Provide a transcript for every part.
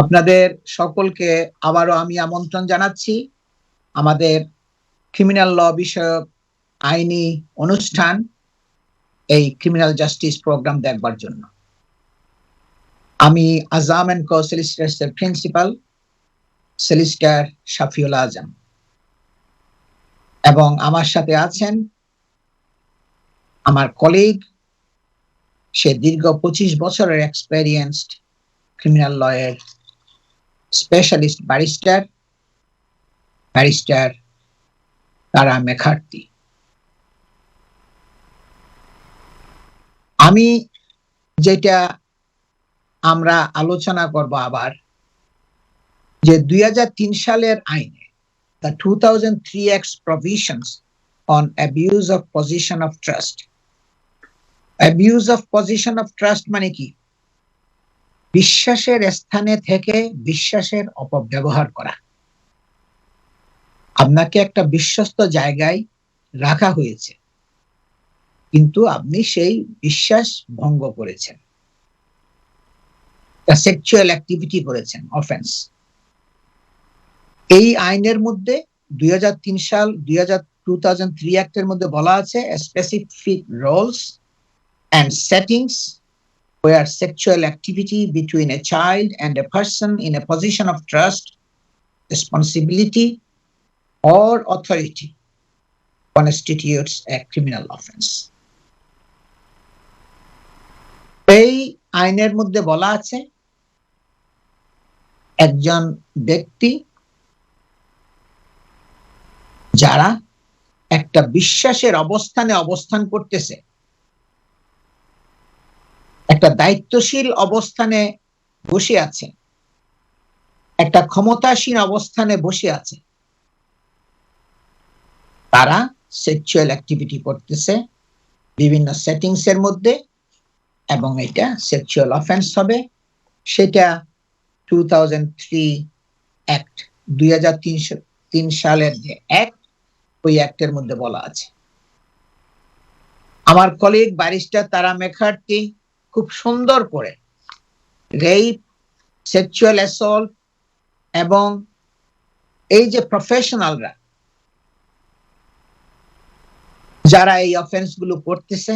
আপনাদের সকলকে আবারও আমি আমন্ত্রণ জানাচ্ছি আমাদের ক্রিমিনাল ল বিষয়ক আইনি অনুষ্ঠান এই ক্রিমিনাল জাস্টিস প্রোগ্রাম দেখবার জন্য। আমি আজাম কো সলিসিটরস এর প্রিন্সিপাল সলিসিটর শাফিউল আজম, এবং আমার সাথে আছেন আমার কলিগ, সে দীর্ঘ 25 বছরের এক্সপেরিয়েন্সড ক্রিমিনাল ল এর স্পেশালিস্ট ব্যারিস্টার তারা মেখার্তি। আমি যেটা আমরা আলোচনা করব আবার, যে 2003 সালের আইনে the 2003 Act's provisions on abuse of position of trust. Abuse of position of trust মানে কি? বিশ্বাসের স্থানে থেকে বিশ্বাসের অপব্যবহার করা। আপনাকে একটা বিশ্বস্ত জায়গায় রাখা হয়েছে, কিন্তু আপনি সেই বিশ্বাস ভঙ্গ করেছেন, সেক্সুয়াল অ্যাক্টিভিটি করেছেন, অফেন্স। এই আইনের মধ্যে 2003 সাল 2003 অ্যাক্টের মধ্যে বলা আছে specific roles and settings where sexual activity between a child and a person in a position of trust, responsibility, or authority constitutes a criminal offense. এই আইনের মধ্যে বলা আছে একজন ব্যক্তি যারা একটা বিশ্বাসের অবস্থানে অবস্থান করতেছে, একটা দায়িত্বশীল অবস্থানে বসে আছে, একটা ক্ষমতাসীন অবস্থানে বসে আছে, তারা সেক্সুয়াল অ্যাক্টিভিটি করতেছে বিভিন্ন সেটিংস এর মধ্যে, এবং এটা সেক্সুয়াল অফেন্স হবে। সেটা 2003 অ্যাক্ট, 2003 সালের যে অ্যাক্ট, ওই অ্যাক্টের মধ্যে বলা আছে। আমার কলিগ ব্যারিস্টার তারা মেখার্তি খুব সুন্দর করে রেপ, সেক্সুয়াল অ্যাসল্ট এবং এই যে প্রফেশনালরা যারা এই অফেন্স গুলো করতেছে,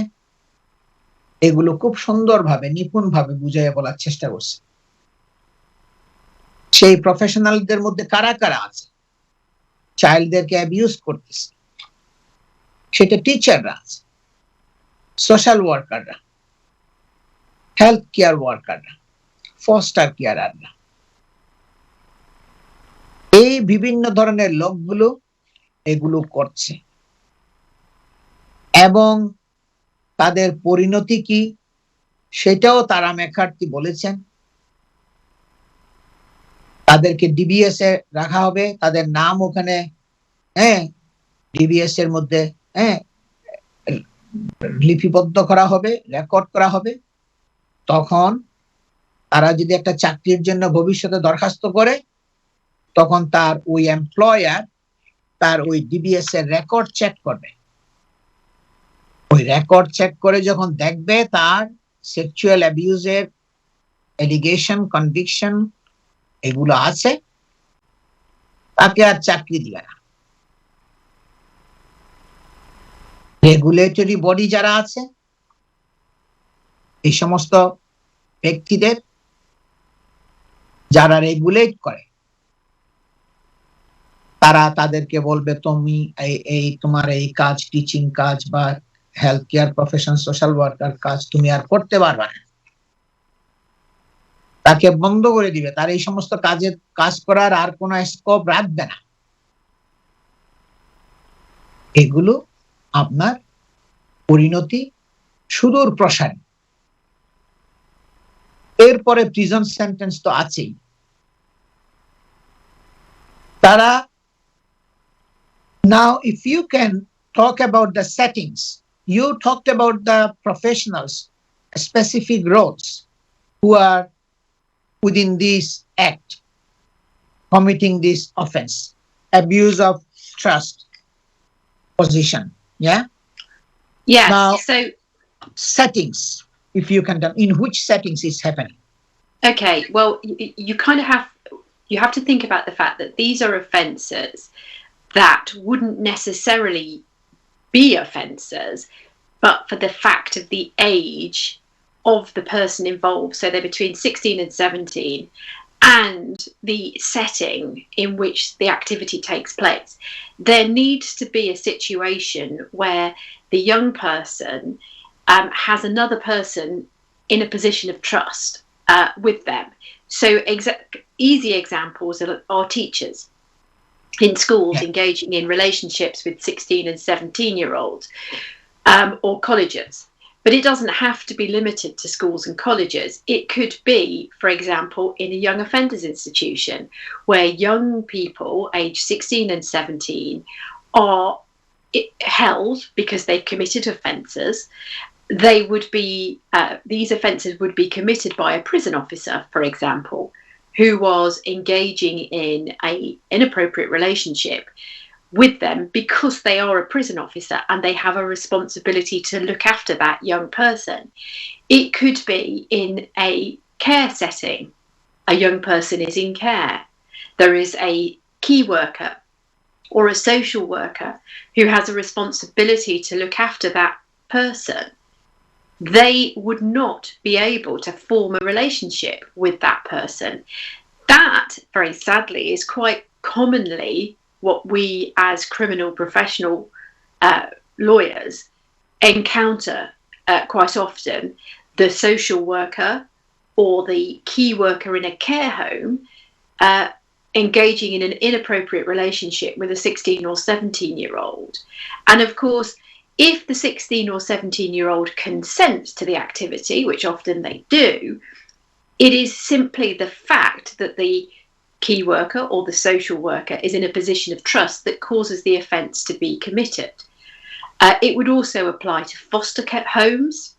এগুলো খুব সুন্দরভাবে নিপুণভাবে বুঝিয়ে বলার চেষ্টা করছে। সেই প্রফেশনালদের মধ্যে কারা কারা আছে চাইল্ডদেরকে অ্যাবিউজ করতেছে, সেটা টিচাররা আছে, সোশ্যাল ওয়ার্কাররা, হেলথ কেয়ার ওয়ার্কাররা, ফস্টার কেয়ারাররা, এই বিভিন্ন ধরনের লোকগুলো এগুলো করছে, এবং তাদের পরিণতি কি সেটাও তারা মেখার্তি বলেছেন। তাদেরকে ডিবিএস এ রাখা হবে, তাদের নাম ওখানে ডিবিএস এর মধ্যে লিপিবদ্ধ করা হবে, রেকর্ড করা হবে। তখন তারা যদি একটা চাকরির জন্য ভবিষ্যতে দরখাস্ত করে, তখন তার ওই এমপ্লয়ার তার ওই ডিবিএস এর রেকর্ড চেক করবে। ওই রেকর্ড চেক করে যখন দেখবে তার সেক্সুয়াল অ্যাবিউজের এলিগেশন, কনভিকশন এগুলো আছে, তাকে আর চাকরি দিবে না। রেগুলেটরি বডি যারা আছে, এই সমস্ত ব্যক্তিদের যারা রেগুলেট করে, তারা তাদেরকে বলবে তুমি এই তোমার এই কাজ, টিচিং কাজ বা health care profession, social worker কাজ তুমি আর করতে পারবে না, তাকে বন্ধ করে দিবে, তার এই সমস্ত কাজ করার আর কোনো স্কোপ রাখবে না। এগুলো আপনার পরিণতি সুদূর প্রসারী। এরপরে প্রিজন সেন্টেন্স তো আছেই। তারা now if you can talk about the settings, you talked about the professionals, specific roles who are within this act committing this offense, abuse of trust position. Yes. Now, so settings, if you can tell in which settings is happening. Okay, well, you kind of have to think about the fact that these are offences that wouldn't necessarily be offences, but for the fact of the age of the person involved. So they're between 16 and 17, and the setting in which the activity takes place. There needs to be a situation where the young person has another person in a position of trust with them. So easy examples are teachers in schools engaging in relationships with 16 and 17-year-olds, or colleges. But it doesn't have to be limited to schools and colleges. It could be, for example, in a young offenders institution, where young people aged 16 and 17 are held because they've committed offences. They would be these offences would be committed by a prison officer, for example, who was engaging in an inappropriate relationship with them because they are a prison officer and they have a responsibility to look after that young person. It could be in a care setting. A young person is in care. There is a key worker or a social worker who has a responsibility to look after that person. They would not be able to form a relationship with that person. That, very sadly, is quite commonly what we as criminal professional lawyers encounter quite often. The social worker or the key worker in a care home engaging in an inappropriate relationship with a 16 or 17-year-old. And of course, if the 16 or 17-year-old consents to the activity, which often they do, it is simply the fact that the key worker or the social worker is in a position of trust that causes the offence to be committed. It would also apply to foster care homes.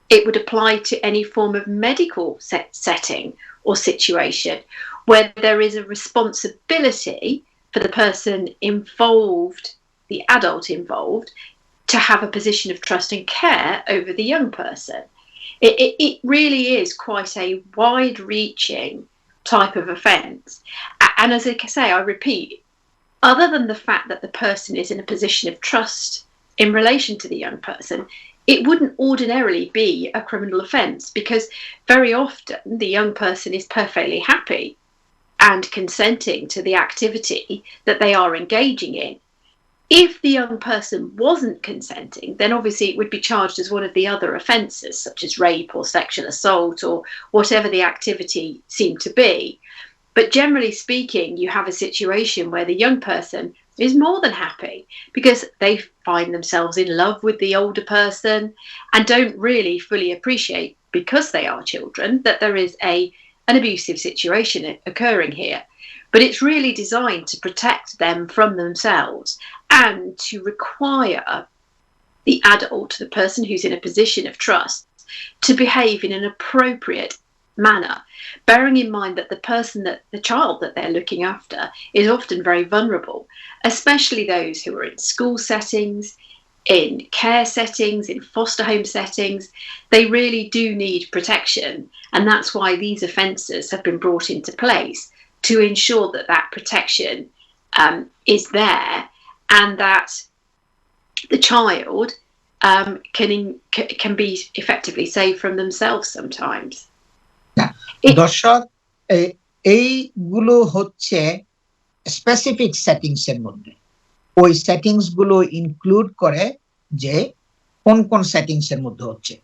It would apply to any form of medical setting or situation where there is a responsibility for the person involved, the adult involved, to have a position of trust and care over the young person. It really is quite a wide-reaching type of offence. And as I say, I repeat, other than the fact that the person is in a position of trust in relation to the young person, it wouldn't ordinarily be a criminal offence, because very often the young person is perfectly happy and consenting to the activity that they are engaging in. If the young person wasn't consenting, then obviously it would be charged as one of the other offences, such as rape or sexual assault or whatever the activity seemed to be. But generally speaking, you have a situation where the young person is more than happy because they find themselves in love with the older person and don't really fully appreciate, because they are children, that there is an abusive situation occurring here. But it's really designed to protect them from themselves and to require the adult, the person who's in a position of trust, to behave in an appropriate manner, bearing in mind that the child that they're looking after is often very vulnerable, especially those who are in school settings, in care settings, in foster home settings. They really do need protection, and that's why these offences have been brought into place, to ensure that that protection is there, and that the child can be effectively saved from themselves sometimes. দর্শক, এইগুলো হচ্ছে specific settings এর মধ্যে। ওই settings গুলো include করে যে কোন কোন সেটিংস এর মধ্যে হচ্ছে।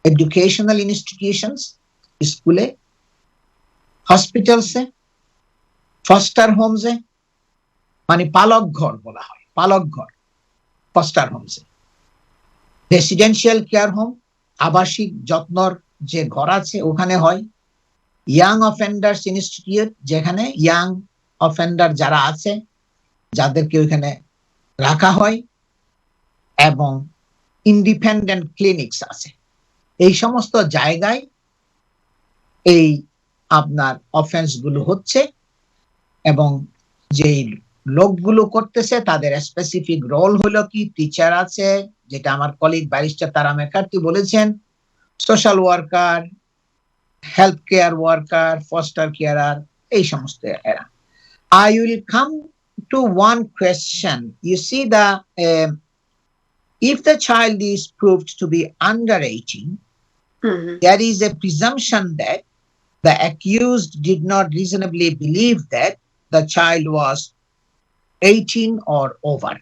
এডুকেশনাল ইনস্টিটিউশনস, স্কুলে, হসপিটালসে, ফস্টার হোমসে, মানে পালক ঘর বলা হয়, পালক ঘর, ফস্টার হোমসে, রেসিডেন্সিয়াল কেয়ার হোম, আবাসিক যত্নর যে ঘর আছে ওখানে হয়, ইয়াং অফেন্ডার্স ইনস্টিটিউট, যেখানে ইয়াং অফেন্ডার যারা আছে যাদেরকে ওইখানে রাখা হয়, এবং ইন্ডিপেন্ডেন্ট ক্লিনিকস আছে। এই সমস্ত জায়গায় এই আপনার অফেন্স গুলো হচ্ছে, এবং যেই লোকগুলো করতেছে তাদের স্পেসিফিক রোল হলো কি, টিচার আছে, যেটা আমার কলিগ ব্যারিস্টার তারা ম্যাকার্থি বলেছেন, social worker, health care worker, foster carer, এই সমস্ত এরা। I will come to one question. You see, if the child is proved to be under 18, there is a presumption that the accused did not reasonably believe that the child was 18 or over.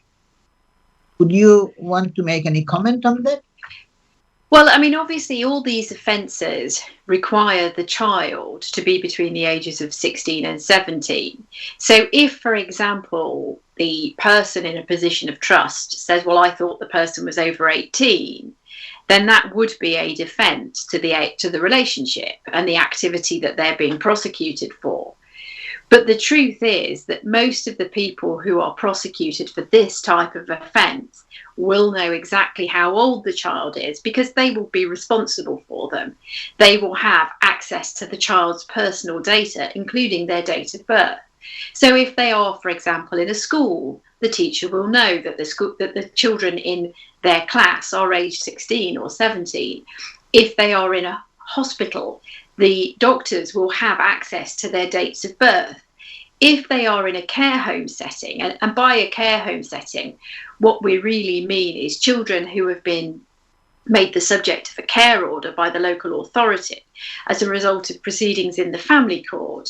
Would you want to make any comment on that? Well, I mean, obviously, all these offences require the child to be between the ages of 16 and 17. So if, for example, the person in a position of trust says, well, I thought the person was over 18, then that would be a defence to the relationship and the activity that they're being prosecuted for. But the truth is that most of the people who are prosecuted for this type of offence will know exactly how old the child is because they will be responsible for them. They will have access to the child's personal data, including their date of birth. So if they are, for example, in a school, the teacher will know that the children in their class are aged 16 or 17. If they are in a hospital, the doctors will have access to their dates of birth. If they are in a care home setting, and by a care home setting, what we really mean is children who have been made the subject of a care order by the local authority as a result of proceedings in the family court.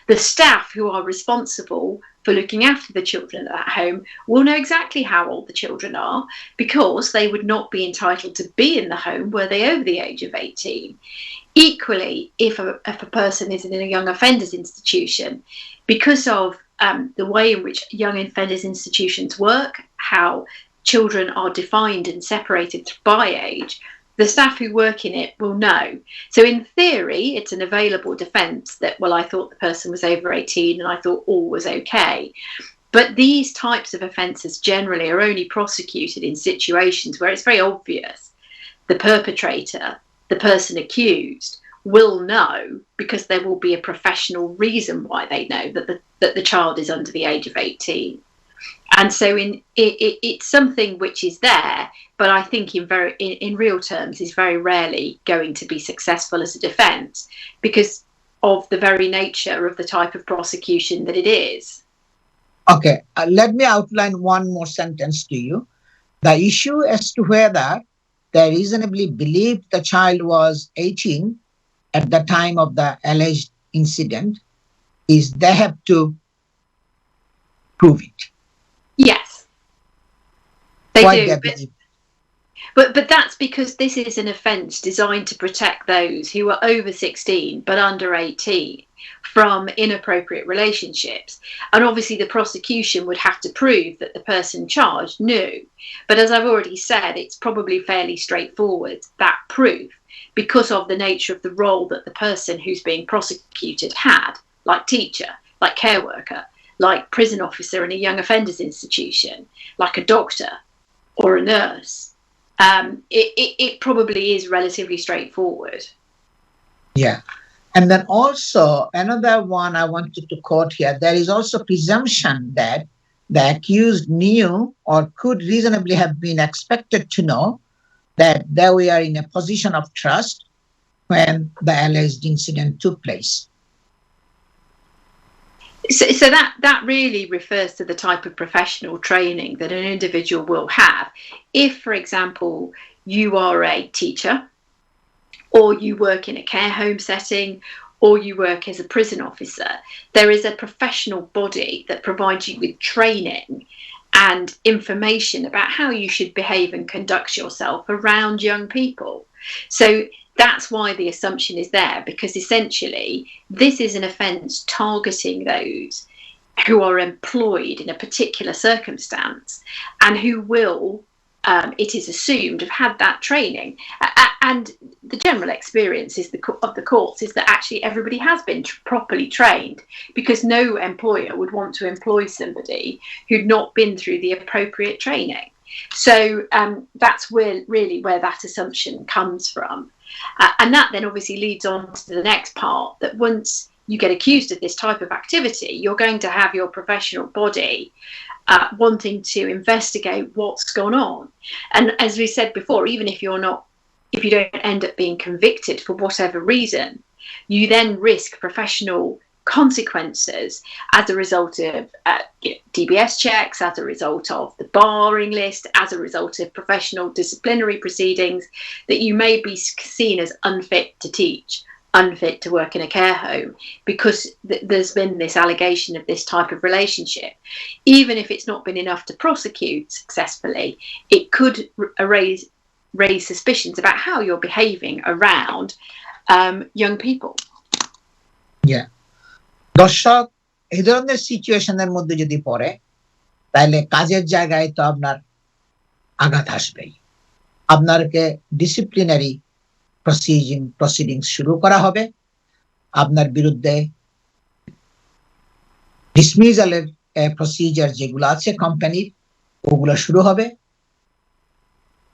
The staff who are responsible for looking after the children at that home will know exactly how old the children are because they would not be entitled to be in the home were they over the age of 18. Equally, if a person is in a young offenders institution, because of the way in which young offenders institutions work, how children are defined and separated by age, the staff who work in it will know. So in theory, it's an available defence that, well, I thought the person was over 18 and I thought all was okay. But these types of offences generally are only prosecuted in situations where it's very obvious the perpetrator, the person accused, will know because there will be a professional reason why they know that the child is under the age of 18. And so it's something which is there, but I think in real terms is very rarely going to be successful as a defence because of the very nature of the type of prosecution that it is. Okay, let me outline one more sentence to you. The issue as to whether they reasonably believed the child was 18 at the time of the alleged incident is they have to prove it. Yes, they Why do. they believe? But that's because this is an offence designed to protect those who are over 16 but under 18 from inappropriate relationships. And obviously the prosecution would have to prove that the person charged knew. But as I've already said, it's probably fairly straightforward, that proof, because of the nature of the role that the person who's being prosecuted had, like teacher, like care worker, like prison officer in a young offenders institution, like a doctor or a nurse. It probably is relatively straightforward. Yeah. And then also another one I wanted to quote here, there is also presumption that the accused knew or could reasonably have been expected to know that they were in a position of trust when the alleged incident took place. So that really refers to the type of professional training that an individual will have. If, for example, you are a teacher, or you work in a care home setting, or you work as a prison officer, there is a professional body that provides you with training and information about how you should behave and conduct yourself around young people. So that's why the assumption is there, because essentially this is an offence targeting those who are employed in a particular circumstance and who will, it is assumed, have had that training. And the general experience of the courts is that actually everybody has been properly trained, because no employer would want to employ somebody who'd not been through the appropriate training. So that's really where that assumption comes from. And that then obviously leads on to the next part, that once you get accused of this type of activity, you're going to have your professional body wanting to investigate what's gone on. And as we said before, even if you don't end up being convicted for whatever reason, you then risk professional consequences as a result of DBS checks, as a result of the barring list, as a result of professional disciplinary proceedings, that you may be seen as unfit to teach, unfit to work in a care home, because there's been this allegation of this type of relationship. Even if it's not been enough to prosecute successfully, it could raise suspicions about how you're behaving around young people. Yeah. দর্শক এই ধরনের সিচুয়েশনের মধ্যে যদি পড়ে তাহলে কাজের জায়গায় তো আপনার আঘাত আসবেই। আপনাকে ডিসিপ্লিনারি প্রসিডিংস শুরু করা হবে, আপনার বিরুদ্ধে ডিসমিসালের প্রসিজার যেগুলো আছে কোম্পানির ওগুলো শুরু হবে,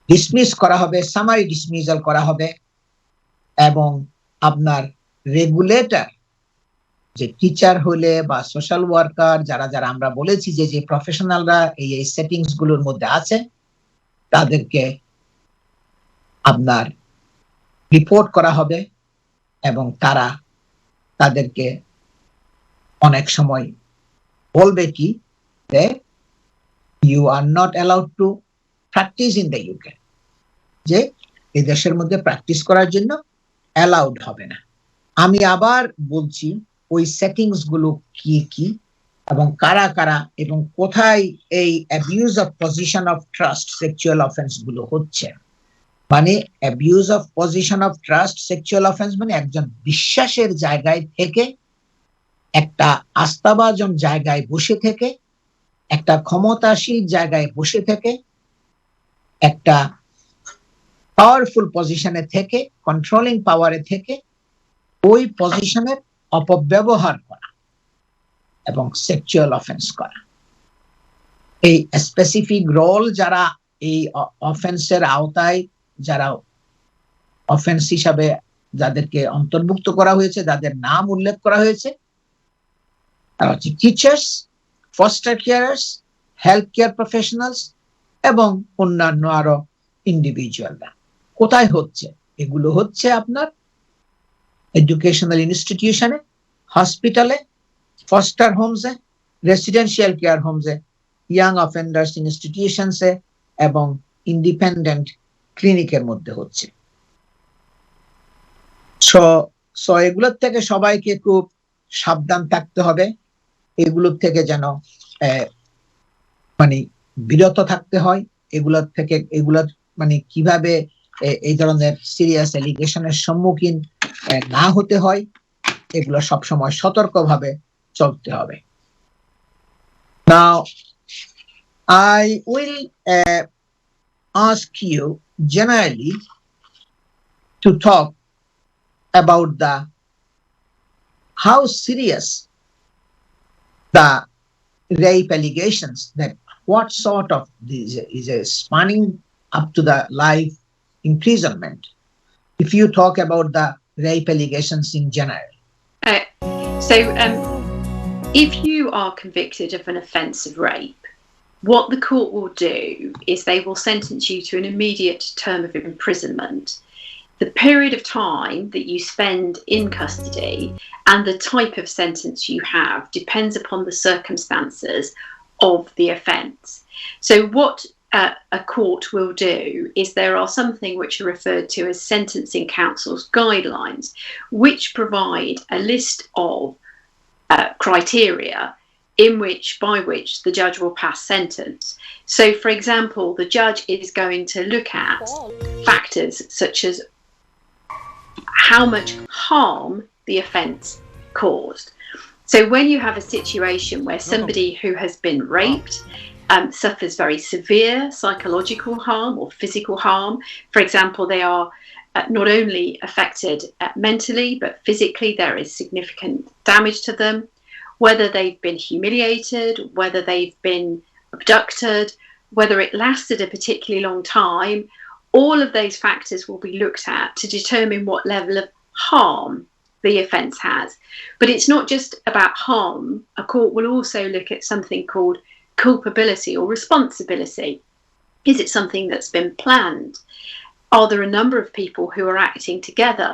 ডিসমিস করা হবে, সামারি ডিসমিসাল করা হবে, এবং আপনার রেগুলেটর যে টিচার হলে বা সোশ্যাল ওয়ার্কার যারা যারা আমরা বলেছি যে প্রফেশনালরা এই সেটিংস গুলোর মধ্যে আছে তাদেরকে আপনার রিপোর্ট করা হবে, এবং তারা তাদেরকে অনেক সময় বলবে কি যে you are not allowed to practise in the UK, যে এই দেশের মধ্যে প্র্যাকটিস করার জন্য অ্যালাউড হবে না। আমি আবার বলছি ওই সেটিংস গুলো কি কি এবং কারা কারা এবং কোথায় এই abuse of position of trust sexual offence গুলো হচ্ছে। মানে abuse of position of trust sexual offence মানে একজন বিশ্বাসের জায়গায় থেকে, একটা আস্থাভাজন জায়গায় বসে থেকে, একটা ক্ষমতাশীল জায়গায় বসে থেকে, একটা পাওয়ারফুল পজিশনে থেকে, কন্ট্রোলিং পাওয়ারে থেকে ওই পজিশনের অপব্যবহার করা এবং সেক্সুয়াল অফেন্স করা। এই স্পেসিফিক রোল যারা এই অফেন্সের আওতায়, যারা অফেন্স হিসাবে যাদেরকে অন্তর্ভুক্ত করা হয়েছে, যাদের নাম উল্লেখ করা হয়েছে, তারা হচ্ছে teachers, foster carers, health care professionals এবং অন্যান্য আরো ইন্ডিভিজুয়ালরা। কোথায় হচ্ছে? এগুলো হচ্ছে আপনার এডুকেশনাল ইনস্টিটিউশনে, হসপিটালে, ফস্টার হোমসে, রেসিডেন্সিয়াল কেয়ার হোমসে, ইয়াং অফেন্ডার্স ইনস্টিটিউশনসে এবং ইন্ডিপেন্ডেন্ট ক্লিনিকের মধ্যে হচ্ছে। সো এগুলোর থেকে সবাইকে খুব সাবধান থাকতে হবে, এগুলোর থেকে যেন মানে বিরত থাকতে হয়, এগুলোর থেকে এগুলোর মানে কিভাবে এই ধরনের সিরিয়াস এলিগেশনের সম্মুখীন না হতে হয়, এগুলো সবসময় সতর্কভাবে চলতে হবে। Now, I will ask you generally to talk about how serious the rape allegations, that what sort of this is a spanning up to the life imprisonment, if you talk about the rape allegations in general. If you are convicted of an offence of rape, what the court will do is they will sentence you to an immediate term of imprisonment. The period of time that you spend in custody and the type of sentence you have depends upon the circumstances of the offence. So what a court will do is there are something which are referred to as sentencing council's guidelines, which provide a list of criteria by which the judge will pass sentence. So, for example, the judge is going to look at factors such as how much harm the offence caused. So when you have a situation where somebody who has been raped suffers very severe psychological harm or physical harm, for example, they are not only affected mentally, but physically there is significant damage to them, whether they've been humiliated, whether they've been abducted, whether it lasted a particularly long time, all of those factors will be looked at to determine what level of harm the offence has. But it's not just about harm. A court will also look at something called culpability or responsibility. Is it something that's been planned? Are there a number of people who are acting together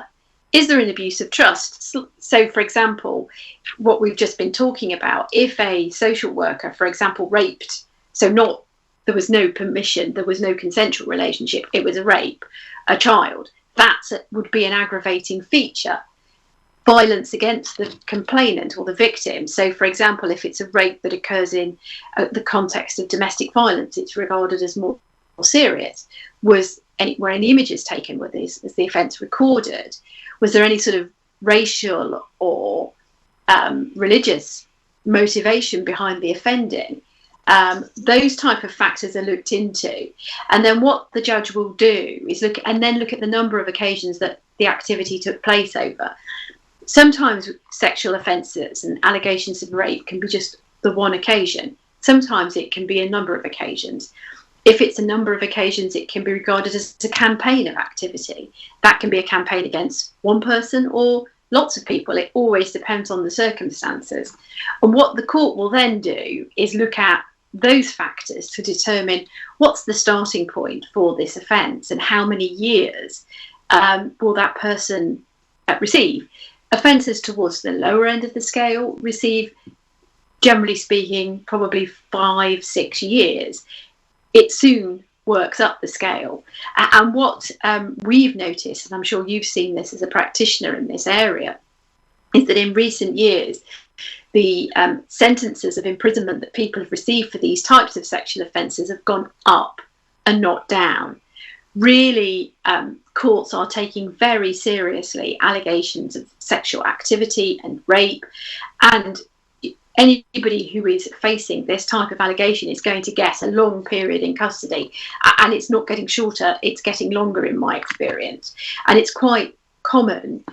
is there an abuse of trust? So, for example, what we've just been talking about, if a social worker, for example, raped, there was no permission, there was no consensual relationship, it was a rape, a child, that would be an aggravating feature. Violence against the complainant or the victim. So, for example, if it's a rape that occurs in the context of domestic violence, it's regarded as more serious. Were any images taken? Is the offence recorded? Was there any sort of racial or religious motivation behind the offending? Those type of factors are looked into, and then what the judge will do is look at the number of occasions that the activity took place over. Sometimes sexual offences and allegations of rape can be just the one occasion. Sometimes it can be a number of occasions. If it's a number of occasions, it can be regarded as a campaign of activity. That can be a campaign against one person or lots of people. It always depends on the circumstances. And what the court will then do is look at those factors to determine what's the starting point for this offence and how many years will that person receive. Offences towards the lower end of the scale receive, generally speaking, probably 5-6 years. It soon works up the scale. And what we've noticed, and I'm sure you've seen this as a practitioner in this area, is that in recent years, the sentences of imprisonment that people have received for these types of sexual offences have gone up and not down. Really, courts are taking very seriously allegations of sexual activity and rape, and anybody who is facing this type of allegation is going to get a long period in custody, and it's not getting shorter, it's getting longer in my experience. And it's quite common,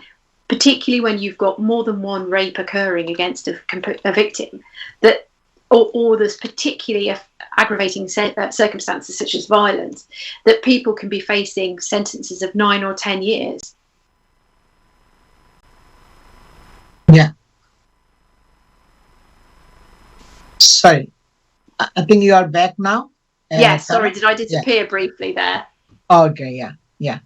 particularly when you've got more than one rape occurring against a victim, that or there's particularly aggravating circumstances such as violence, that people can be facing sentences of 9 or 10 years. Yeah. Sorry, I think you are back now. Yes, sorry, did I disappear briefly there? Okay, yeah.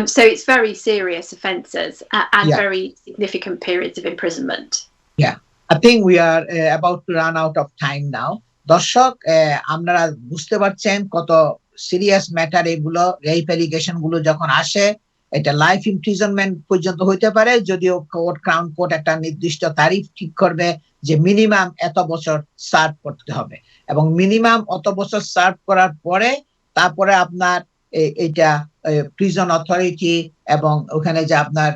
So it's very serious offences and very significant periods of imprisonment. Yeah, I think we are about to run out of time now. দর্শক, আপনারা বুঝতে পারছেন কত serious matter এগুলো, rape allegation গুলো যখন আসে, এটা লাইফ ইমপ্রিজনমেন্ট পর্যন্ত হইতে পারে, যদিও ক্রাউন কোর্ট একটা নির্দিষ্ট তারিখ ঠিক করবে যে মিনিমাম এত বছর সার্ভ করতে হবে, এবং মিনিমাম অত বছর সার্ভ করার পরে তারপরে আপনার এইটা প্রিজন অথরিটি এবং ওখানে যে আপনার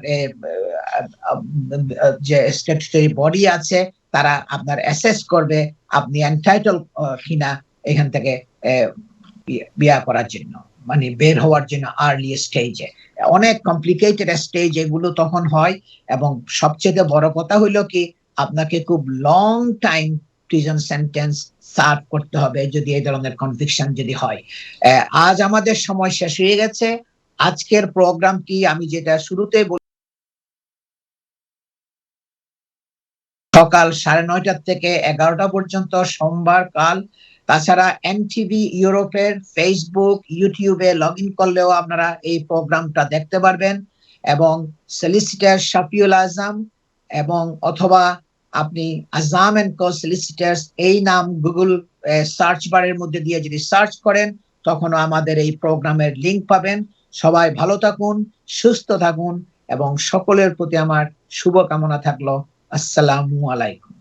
যে স্ট্যাটুটরি বডি আছে তারা আপনার অ্যাসেস করবে আপনি এন্টাইটল কিনা এখান থেকে বিয়া করার জন্য, মানে বের হওয়ার জন্য আর্লি স্টেজে। অনেক কমপ্লিকেটেড স্টেজ এগুলো তখন হয়, এবং সবচেয়ে বড় কথা হইলো কি আপনাকে খুব long time prison sentence serve করতে হবে যদি এই ধরনের কনভিকশন যদি হয়। আজ আমাদের সময় শেষ হয়ে গেছে। আজকের প্রোগ্রামটি আমি যেটা শুরুতে সকাল 9:30 থেকে 11টা পর্যন্ত সোমবার কাল। তাছাড়া এনটিভি ইউরোপের ফেসবুক, ইউটিউবে লগ ইন করলেও আপনারা এই প্রোগ্রামটা দেখতে পারবেন, এবং সলিসিটর শাফিউল আজম এবং অথবা আপনি আজাম এন্ড কো সলিসিটার্স এই নাম গুগল সার্চ বারের মধ্যে দিয়ে যদি সার্চ করেন তখনও আমাদের এই প্রোগ্রামের লিংক পাবেন। সবাই ভালো থাকুন, সুস্থ থাকুন, এবং সকলের প্রতি আমার শুভকামনা থাকলো। আসসালামু আলাইকুম।